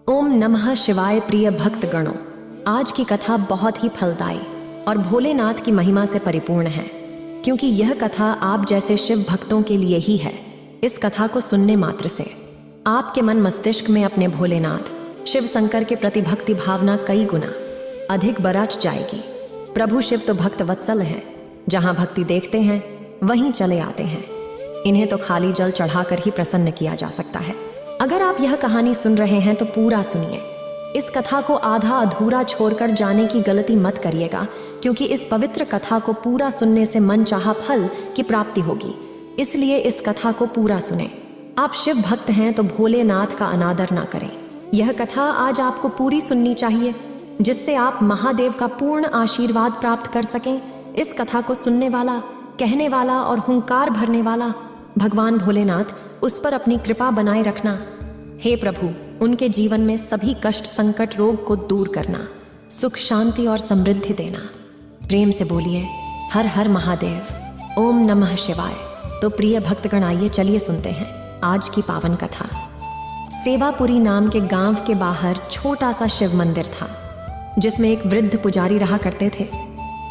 ओम नमः शिवाय। प्रिय भक्त गणों, आज की कथा बहुत ही फलदायी और भोलेनाथ की महिमा से परिपूर्ण है, क्योंकि यह कथा आप जैसे शिव भक्तों के लिए ही है। इस कथा को सुनने मात्र से आपके मन मस्तिष्क में अपने भोलेनाथ शिव शंकर के प्रति भक्ति भावना कई गुना अधिक बरच जाएगी। प्रभु शिव तो भक्त वत्सल हैं, जहां भक्ति देखते हैं वहीं चले आते हैं। इन्हें तो खाली जल चढ़ाकर ही प्रसन्न किया जा सकता है। अगर आप यह कहानी सुन रहे हैं तो पूरा सुनिए। इस कथा को आधा अधूरा छोड़कर जाने की गलती मत करिएगा, क्योंकि इस पवित्र कथा को पूरा सुनने से मन चाहा फल की प्राप्ति होगी। इसलिए इस कथा को पूरा सुने। आप शिव भक्त हैं तो भोलेनाथ का अनादर ना करें। यह कथा आज आपको पूरी सुननी चाहिए, जिससे आप महादेव का पूर्ण आशीर्वाद प्राप्त कर सकें। इस कथा को सुनने वाला, कहने वाला और हुंकार भरने वाला भगवान भोलेनाथ, उस पर अपनी कृपा बनाए रखना। हे प्रभु, उनके जीवन में सभी कष्ट, संकट, रोग को दूर करना, सुख, शांति और समृद्धि देना। प्रेम से बोलिए हर हर महादेव, ओम नमः शिवाय। तो प्रिय भक्तगण, आइए चलिए सुनते हैं आज की पावन कथा। सेवापुरी नाम के गांव के बाहर छोटा सा शिव मंदिर था, जिसमें एक वृद्ध पुजारी रहा करते थे।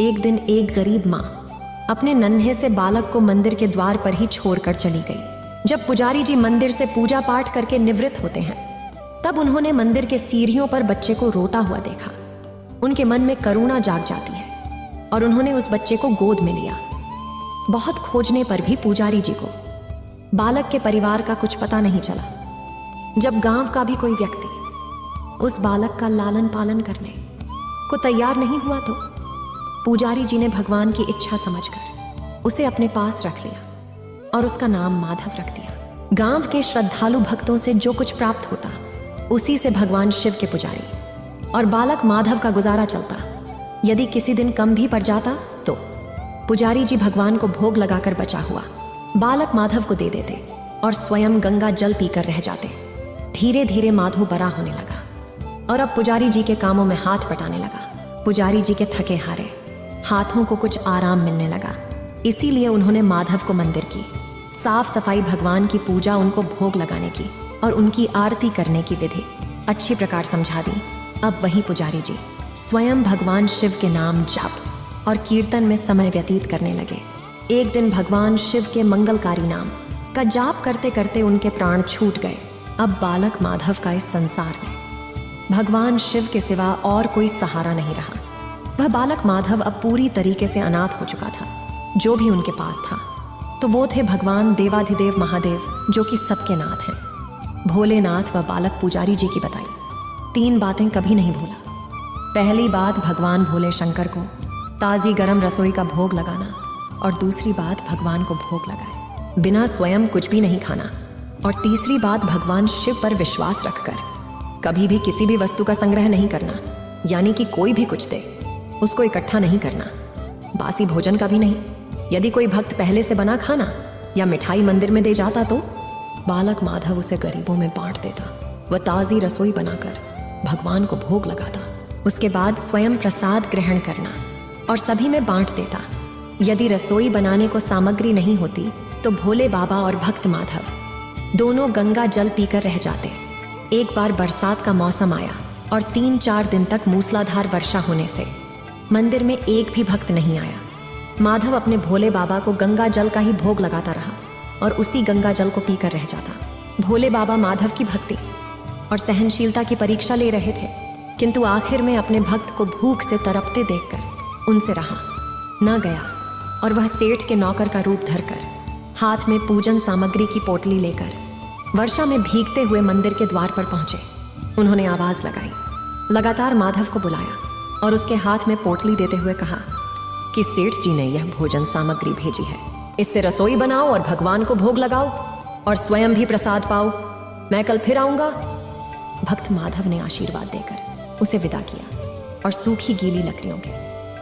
एक दिन एक गरीब माँ अपने नन्हे से बालक को मंदिर के द्वार पर ही छोड़कर चली गई। जब पुजारी जी मंदिर से पूजा पाठ करके निवृत्त होते हैं, तब उन्होंने मंदिर के सीढ़ियों पर बच्चे को रोता हुआ देखा। उनके मन में करुणा जाग जाती है और उन्होंने उस बच्चे को गोद में लिया। बहुत खोजने पर भी पुजारी जी को बालक के परिवार का कुछ पता नहीं चला। जब गांव का भी कोई व्यक्ति उस बालक का लालन पालन करने को तैयार नहीं हुआ, तो पुजारी जी ने भगवान की इच्छा समझकर उसे अपने पास रख लिया और उसका नाम माधव रख दिया। गांव के श्रद्धालु भक्तों से जो कुछ प्राप्त होता, उसी से भगवान शिव के पुजारी और बालक माधव का गुजारा चलता। यदि किसी दिन कम भी पड़ जाता तो पुजारी जी भगवान को भोग लगाकर बचा हुआ बालक माधव को दे देते और स्वयं गंगा जल पीकर रह जाते। धीरे धीरे माधव बड़ा होने लगा और अब पुजारी जी के कामों में हाथ बटाने लगा। पुजारी जी के थके हारे हाथों को कुछ आराम मिलने लगा। इसीलिए उन्होंने माधव को मंदिर की साफ सफाई, भगवान की पूजा, उनको भोग लगाने की और उनकी आरती करने की विधि अच्छी प्रकार समझा दी। अब वही पुजारी जी स्वयं भगवान शिव के नाम जप और कीर्तन में समय व्यतीत करने लगे। एक दिन भगवान शिव के मंगलकारी नाम का जाप करते करते उनके प्राण छूट गए। अब बालक माधव का इस संसार में भगवान शिव के सिवा और कोई सहारा नहीं रहा। वह बालक माधव अब पूरी तरीके से अनाथ हो चुका था। जो भी उनके पास था तो वो थे भगवान देवाधिदेव महादेव, जो कि सबके नाथ हैं। भोलेनाथ व बालक पुजारी जी की बताई 3 बातें कभी नहीं भूला। पहली बात, भगवान भोले शंकर को ताज़ी गरम रसोई का भोग लगाना, और दूसरी बात, भगवान को भोग लगाए बिना स्वयं कुछ भी नहीं खाना, और तीसरी बात, भगवान शिव पर विश्वास रखकर कभी भी किसी भी वस्तु का संग्रह नहीं करना, यानी कि कोई भी कुछ दे उसको इकट्ठा नहीं करना, बासी भोजन का भी नहीं। यदि कोई भक्त पहले से बना खाना या मिठाई मंदिर में दे जाता तो बालक माधव उसे गरीबों में बांट देता। वह ताज़ी रसोई बनाकर भगवान को भोग लगाता। उसके बाद स्वयं प्रसाद ग्रहण करना और सभी में बांट देता। यदि रसोई बनाने को सामग्री नहीं होती तो भोले बाबा और भक्त माधव दोनों गंगा जल पीकर रह जाते। एक बार बरसात का मौसम आया और 3-4 दिन तक मूसलाधार वर्षा होने से मंदिर में एक भी भक्त नहीं आया। माधव अपने भोले बाबा को गंगा जल का ही भोग लगाता रहा और उसी गंगा जल को पीकर रह जाता। भोले बाबा माधव की भक्ति और सहनशीलता की परीक्षा ले रहे थे, किंतु आखिर में अपने भक्त को भूख से तड़पते देखकर उनसे रहा न गया और वह सेठ के नौकर का रूप धरकर हाथ में पूजन सामग्री की पोटली लेकर वर्षा में भीगते हुए मंदिर के द्वार पर पहुंचे। उन्होंने आवाज लगाई, लगातार माधव को बुलाया और उसके हाथ में पोटली देते हुए कहा कि सेठ जी ने यह भोजन सामग्री भेजी है, इससे रसोई बनाओ और भगवान को भोग लगाओ और स्वयं भी प्रसाद पाओ। मैं कल फिर आऊंगा। भक्त माधव ने आशीर्वाद देकर उसे विदा किया और सूखी गीली लकड़ियों के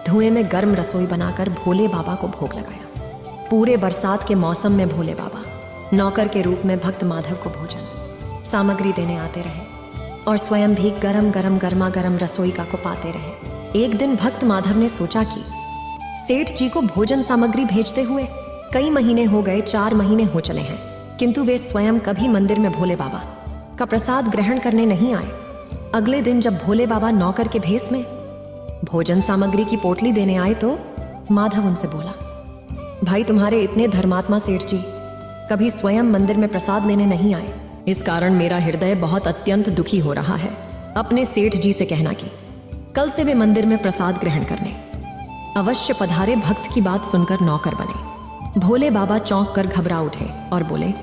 धुएं में गर्म रसोई बनाकर भोले बाबा को भोग लगाया। पूरे बरसात के मौसम में भोले बाबा नौकर के रूप में भक्त माधव को भोजन सामग्री देने आते रहे और स्वयं भी गरम गरम गर्मा गर्म रसोई का को पाते रहे। एक दिन भक्त माधव ने सोचा कि सेठ जी को भोजन सामग्री भेजते हुए कई महीने हो गए, 4 महीने हो चले हैं, किंतु वे स्वयं कभी मंदिर में भोले बाबा का प्रसाद ग्रहण करने नहीं आए। अगले दिन जब भोले बाबा नौकर के भेष में भोजन सामग्री की पोटली देने आए तो माधव उनसे बोला, भाई तुम्हारे इतने धर्मात्मा सेठ जी कभी स्वयं मंदिर में प्रसाद लेने नहीं आए। इस कारण मेरा हृदय बहुत अत्यंत दुखी हो रहा है। अपने सेठ जी से कहना कि कल से वे मंदिर में प्रसाद ग्रहण करने अवश्य पधारे। भक्त की बात सुनकर नौकर बने। भोले बाबा चौंक कर घबरा उठे और बोले,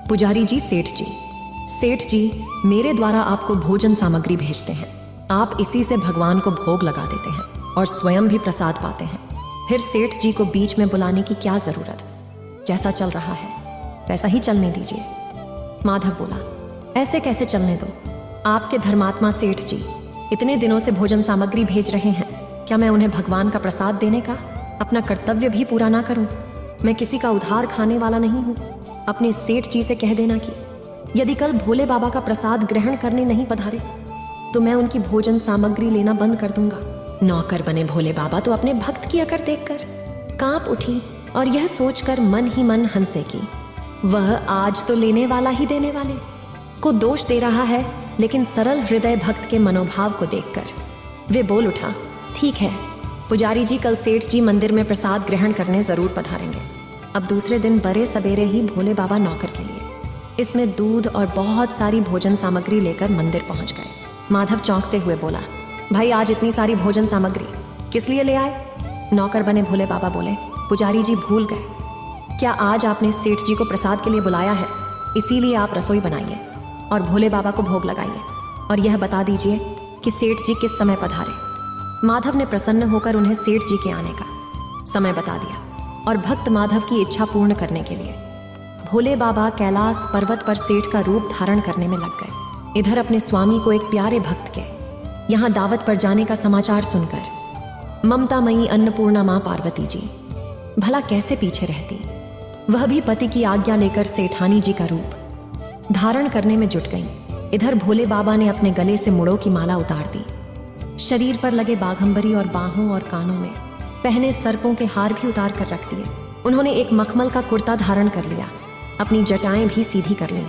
पुजारी जी, सेठ जी मेरे द्वारा आपको भोजन सामग्री भेजते हैं। आप इसी से भगवान को भोग लगा देते हैं और स्वयं भी प्रसाद पाते हैं। फिर सेठ जी को बीच में बुलाने की क्या जरूरत? जैसा चल रहा है वैसा ही चलने दीजिए। माधव बोला, ऐसे कैसे चलने दो? आपके धर्मात्मा सेठ जी इतने दिनों से भोजन सामग्री भेज रहे हैं, क्या मैं उन्हें भगवान का प्रसाद देने का अपना कर्तव्य भी पूरा ना करूं? मैं किसी का उधार खाने वाला नहीं हूं। अपने सेठ जी से कह देना कि यदि कल भोले बाबा का प्रसाद ग्रहण करने नहीं पधारे तो मैं उनकी भोजन सामग्री लेना बंद कर दूंगा। नौकर बने भोले बाबा तो अपने भक्त की अकड़ देखकर कांप उठी और यह सोचकर मन ही मन हंसे कि वह आज तो लेने वाला ही देने वाले को दोष दे रहा है। लेकिन सरल हृदय भक्त के मनोभाव को देखकर वे बोल उठा, ठीक है पुजारी जी, कल सेठ जी मंदिर में प्रसाद ग्रहण करने जरूर पधारेंगे। अब दूसरे दिन बड़े सवेरे ही भोले बाबा नौकर के लिए इसमें दूध और बहुत सारी भोजन सामग्री लेकर मंदिर पहुंच गए। माधव चौंकते हुए बोला, भाई आज इतनी सारी भोजन सामग्री किस लिए ले आए? नौकर बने भोले बाबा बोले, पुजारी जी भूल गए क्या आज आपने सेठ जी को प्रसाद के लिए बुलाया है, इसीलिए आप रसोई बनाइए और भोले बाबा को भोग लगाइए और यह बता दीजिए कि सेठ जी किस समय पधारे। माधव ने प्रसन्न होकर उन्हें सेठ जी के आने का समय बता दिया और भक्त माधव की इच्छा पूर्ण करने के लिए भोले बाबा कैलाश पर्वत पर सेठ का रूप धारण करने में लग गए। इधर अपने स्वामी को एक प्यारे भक्त के यहाँ दावत पर जाने का समाचार सुनकर ममतामयी अन्नपूर्णा माँ पार्वती जी भला कैसे पीछे रहती। वह भी पति की आज्ञा लेकर सेठानी जी का रूप धारण करने में जुट गईं। इधर भोले बाबा ने अपने गले से मुड़ों की माला उतार दी, शरीर पर लगे बाघंबरी और बाहों और कानों में पहने सर्पों के हार भी उतार कर रख दिए। उन्होंने एक मखमल का कुर्ता धारण कर लिया, अपनी जटाएं भी सीधी कर लीं,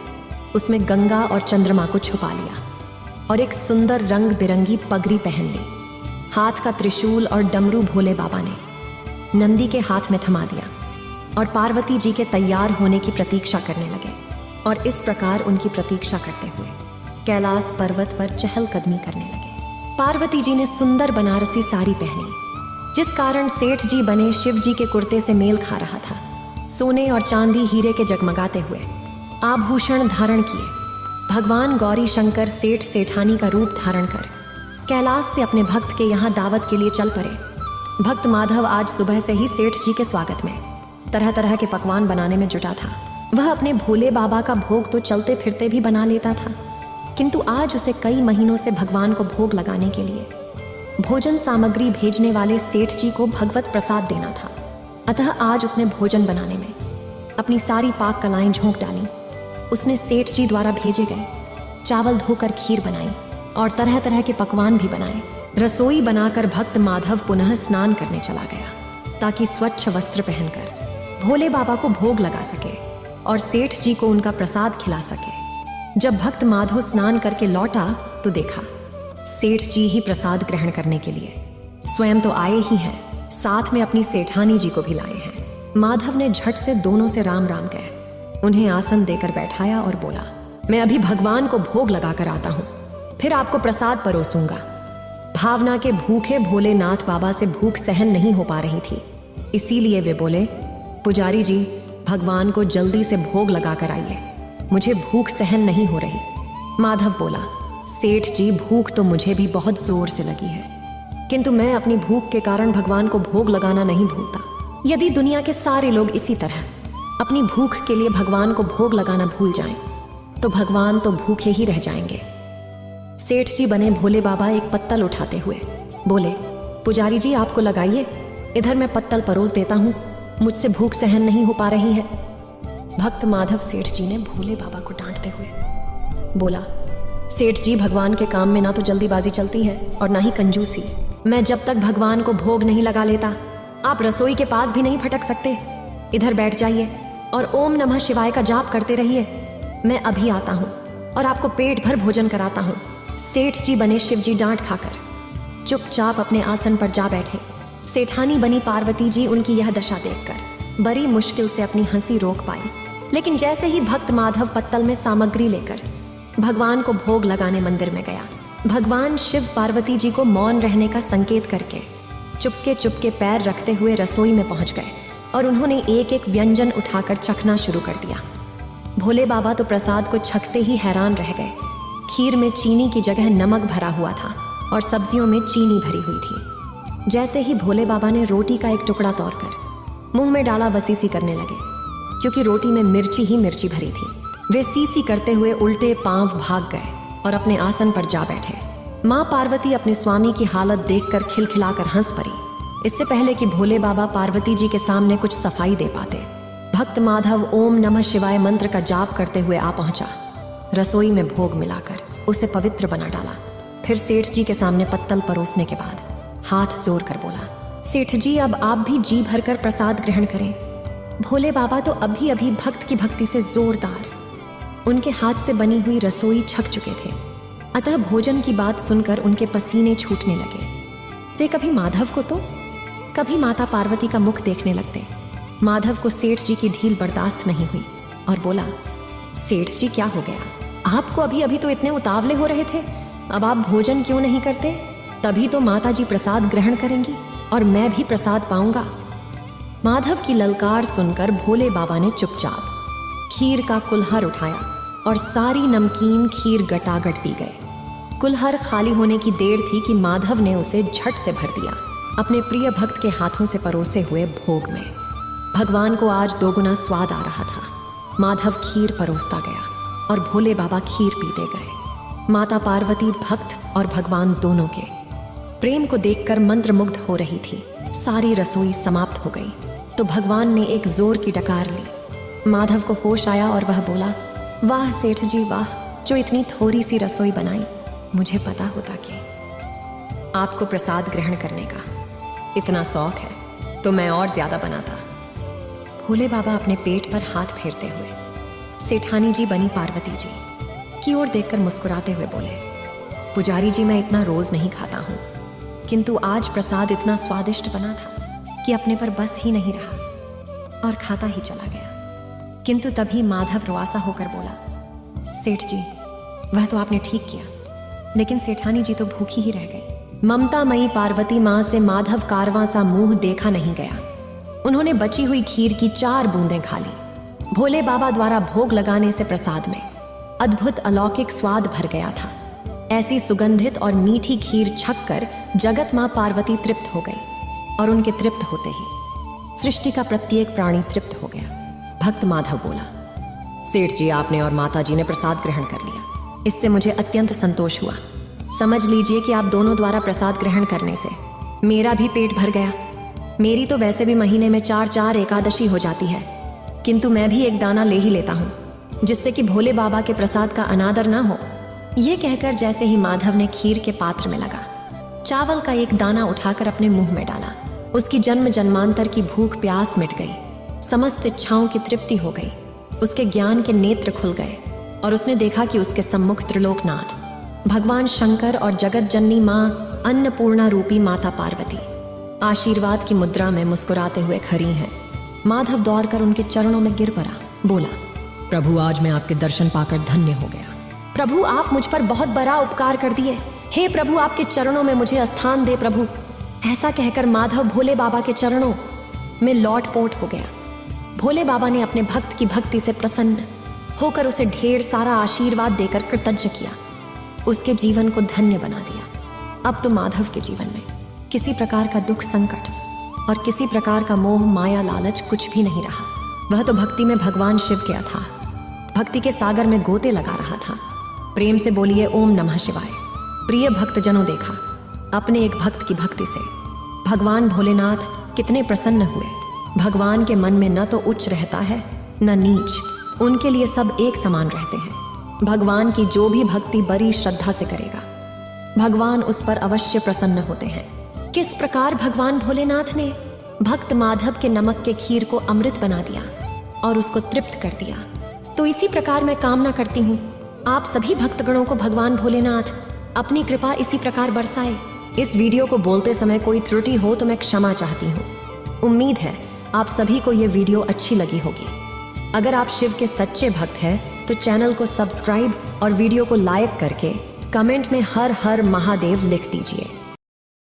उसमें गंगा और चंद्रमा को छुपा लिया और एक सुंदर रंग बिरंगी पगड़ी पहन ली। हाथ का त्रिशूल और डमरू भोले बाबा ने नंदी के हाथ में थमा दिया और पार्वती जी के तैयार होने की प्रतीक्षा करने लगे। और इस प्रकार उनकी प्रतीक्षा करते हुए कैलाश पर्वत पर चहलकदमी करने लगे। पार्वती जी ने सुंदर बनारसी साड़ी पहनी, जिस कारण सेठ जी बने शिव जी के कुर्ते से मेल खा रहा था। सोने और चांदी हीरे के जगमगाते हुए आभूषण धारण किए भगवान गौरी शंकर सेठ सेठानी का रूप धारण कर कैलाश से अपने भक्त के यहाँ दावत के लिए चल पड़े। भक्त माधव आज सुबह से ही सेठ जी के स्वागत में तरह तरह के पकवान बनाने में जुटा था। वह अपने भोले बाबा का भोग तो चलते फिरते भी बना लेता था, किंतु आज उसे कई महीनों से भगवान को भोग लगाने के लिए भोजन सामग्री भेजने वाले सेठ जी को भगवत प्रसाद देना था। अतः आज उसने भोजन बनाने में अपनी सारी पाक कलाएं झोंक डाली। उसने सेठ जी द्वारा भेजे गए चावल धोकर खीर बनाई और तरह तरह के पकवान भी बनाए। रसोई बनाकर भक्त माधव पुनः स्नान करने चला गया ताकि स्वच्छ वस्त्र पहनकर भोले बाबा को भोग लगा सके और सेठ जी को उनका प्रसाद खिला सके। जब भक्त माधव स्नान करके लौटा तो देखा सेठ जी ही प्रसाद ग्रहण करने के लिए स्वयं तो आए ही हैं, साथ में अपनी सेठानी जी को भी लाए हैं। माधव ने झट से दोनों से राम राम कह उन्हें आसन देकर बैठाया और बोला, मैं अभी भगवान को भोग लगा कर आता हूं, फिर आपको प्रसाद परोसूंगा। भावना के भूखे भोलेनाथ बाबा से भूख सहन नहीं हो पा रही थी, इसीलिए वे बोले, पुजारी जी भगवान को जल्दी से भोग लगा कर आइए, मुझे भूख सहन नहीं हो रही। माधव बोला, सेठ जी भूख तो मुझे भी बहुत जोर से लगी है, किंतु मैं अपनी भूख के कारण भगवान को भोग लगाना नहीं भूलता। यदि दुनिया के सारे लोग इसी तरह अपनी भूख के लिए भगवान को भोग लगाना भूल जाएं, तो भगवान तो भूखे ही रह जाएंगे। सेठ जी बने भोले बाबा एक पत्तल उठाते हुए बोले, पुजारी जी आपको लगाइए, इधर मैं पत्तल परोस देता हूँ, मुझसे भूख सहन नहीं हो पा रही है। भक्त माधव सेठ जी ने भोले बाबा को डांटते हुए बोला, सेठ जी भगवान के काम में ना तो जल्दीबाजी चलती है और ना ही कंजूसी। मैं जब तक भगवान को भोग नहीं लगा लेता आप रसोई के पास भी नहीं फटक सकते। इधर बैठ जाइए और ओम नमः शिवाय का जाप करते रहिए। मैं अभी आता हूँ और आपको पेट भर भोजन कराता हूँ। सेठ जी बने शिवजी डांट खाकर चुपचाप अपने आसन पर जा बैठे। सेठानी बनी पार्वती जी उनकी यह दशा देखकर बड़ी मुश्किल से अपनी हंसी रोक पाई। लेकिन जैसे ही भक्त माधव पत्तल में सामग्री लेकर भगवान को भोग लगाने मंदिर में गया, भगवान शिव पार्वती जी को मौन रहने का संकेत करके चुपके चुपके पैर रखते हुए रसोई में पहुंच गए और उन्होंने एक एक व्यंजन उठाकर चखना शुरू कर दिया। भोले बाबा तो प्रसाद को छकते ही हैरान रह गए। खीर में चीनी की जगह नमक भरा हुआ था और सब्जियों में चीनी भरी हुई थी। जैसे ही भोले बाबा ने रोटी का एक टुकड़ा तोड़कर मुंह में डाला, वसीसी करने लगे, क्योंकि रोटी में मिर्ची ही मिर्ची भरी थी। वे सीसी करते हुए उल्टे पांव भाग गए और अपने आसन पर जा बैठे। माँ पार्वती अपने स्वामी की हालत देखकर खिलखिलाकर हंस पड़ी। इससे पहले कि भोले बाबा पार्वती जी के सामने कुछ सफाई दे पाते, भक्त माधव ओम नमः शिवाय मंत्र का जाप करते हुए आ पहुंचा। रसोई में भोग मिलाकर उसे पवित्र बना डाला। फिर सेठ जी के सामने पत्तल परोसने के बाद हाथ जोड़ कर बोला, सेठ जी अब आप भी जी भरकर प्रसाद ग्रहण करें। भोले बाबा तो अभी अभी भक्त की भक्ति से जोरदार उनके हाथ से बनी हुई रसोई छक चुके थे, अतः भोजन की बात सुनकर उनके पसीने छूटने लगे। वे कभी माधव को तो कभी माता पार्वती का मुख देखने लगते। माधव को सेठ जी की ढील बर्दाश्त नहीं हुई और बोला, सेठ जी क्या हो गया? आपको अभी अभी तो इतने उतावले हो रहे थे, अब आप भोजन क्यों नहीं करते? तभी तो माता जी प्रसाद ग्रहण करेंगी और मैं भी प्रसाद पाऊंगा। माधव की ललकार सुनकर भोले बाबा ने चुपचाप खीर का कुल्हड़ उठाया और सारी नमकीन खीर गटागट पी गए। कुल्हड़ खाली होने की देर थी कि माधव ने उसे झट से भर दिया अपने प्रिय भक्त के हाथों से परोसे हुए भोग में। भगवान को आज दोगुना स्वाद आ रहा था। माधव खीर परोसता गया और भोले बाबा खीर पीते गए। माता पार्वती भक्त और भगवान दोनों के प्रेम को देखकर मंत्रमुग्ध हो रही थी। सारी रसोई समाप्त हो गई तो भगवान ने एक जोर की डकार ली। माधव को होश आया और वह बोला, वाह सेठ जी वाह, जो इतनी थोड़ी सी रसोई बनाई। मुझे पता होता कि आपको प्रसाद ग्रहण करने का इतना शौक है तो मैं और ज्यादा बनाता। भोले बाबा अपने पेट पर हाथ फेरते हुए सेठानी जी बनी पार्वती जी की ओर देखकर मुस्कुराते हुए बोले, पुजारी जी मैं इतना रोज नहीं खाता हूँ, किंतु आज प्रसाद इतना स्वादिष्ट बना था कि अपने पर बस ही नहीं रहा और खाता ही चला गया। किंतु तभी माधव रुआसा होकर बोला, सेठ जी वह तो आपने ठीक किया, लेकिन सेठानी जी तो भूखी ही रह गई। ममतामयी पार्वती माँ से माधव कारवां सा मुंह देखा नहीं गया। उन्होंने बची हुई खीर की 4 बूंदें खा ली। भोले बाबा द्वारा भोग लगाने से प्रसाद में अद्भुत अलौकिक स्वाद भर गया था। ऐसी सुगंधित और मीठी खीर छककर जगत माँ पार्वती तृप्त हो गई और उनके तृप्त होते ही सृष्टि का प्रत्येक प्राणी तृप्त हो गया। भक्त माधव बोला, सेठ जी आपने और माता जी ने प्रसाद ग्रहण कर लिया, इससे मुझे अत्यंत संतोष हुआ। समझ लीजिए कि आप दोनों द्वारा प्रसाद ग्रहण करने से मेरा भी पेट भर गया। मेरी तो वैसे भी महीने में 4-4 एकादशी हो जाती है, किंतु मैं भी एक दाना ले ही लेता हूँ, जिससे कि भोले बाबा के प्रसाद का अनादर ना हो। ये कहकर जैसे ही माधव ने खीर के पात्र में लगा चावल का एक दाना उठाकर अपने मुंह में डाला, उसकी जन्म जन्मांतर की भूख प्यास मिट गई, समस्त इच्छाओं की तृप्ति हो गई। उसके ज्ञान के नेत्र खुल गए और उसने देखा कि उसके सम्मुख त्रिलोकनाथ भगवान शंकर और जगत जननी माँ अन्नपूर्णा रूपी माता पार्वती आशीर्वाद की मुद्रा में मुस्कुराते हुए खड़ी हैं। माधव दौड़कर उनके चरणों में गिर पड़ा, बोला, प्रभु आज मैं आपके दर्शन पाकर धन्य हो गया। प्रभु आप मुझ पर बहुत बड़ा उपकार कर दिए। हे प्रभु आपके चरणों में मुझे स्थान दे प्रभु। ऐसा कहकर माधव भोले बाबा के चरणों में लौटपोट हो गया। भोले बाबा ने अपने भक्त की भक्ति से प्रसन्न होकर उसे ढेर सारा आशीर्वाद देकर कृतज्ञ किया, उसके जीवन को धन्य बना दिया। अब तो माधव के जीवन में किसी प्रकार का दुख संकट और किसी प्रकार का मोह माया लालच कुछ भी नहीं रहा। वह तो भक्ति में भगवान शिव के अथाह भक्ति के सागर में गोते लगा रहा था। प्रेम से बोलिए ओम नमः शिवाय। प्रिय भक्तजनों, देखा अपने एक भक्त की भक्ति से भगवान भोलेनाथ कितने प्रसन्न हुए। भगवान के मन में न तो उच्च रहता है न नीच, उनके लिए सब एक समान रहते हैं। भगवान की जो भी भक्ति बड़ी श्रद्धा से करेगा भगवान उस पर अवश्य प्रसन्न होते हैं। किस प्रकार भगवान भोलेनाथ ने भक्त माधव के नमक के खीर को अमृत बना दिया और उसको तृप्त कर दिया, तो इसी प्रकार मैं कामना करती हूँ आप सभी भक्तगणों को भगवान भोलेनाथ अपनी कृपा इसी प्रकार बरसाए। इस वीडियो को बोलते समय कोई त्रुटि हो तो मैं क्षमा चाहती हूँ। उम्मीद है आप सभी को ये वीडियो अच्छी लगी होगी। अगर आप शिव के सच्चे भक्त हैं तो चैनल को सब्सक्राइब और वीडियो को लाइक करके कमेंट में हर हर महादेव लिख दीजिए।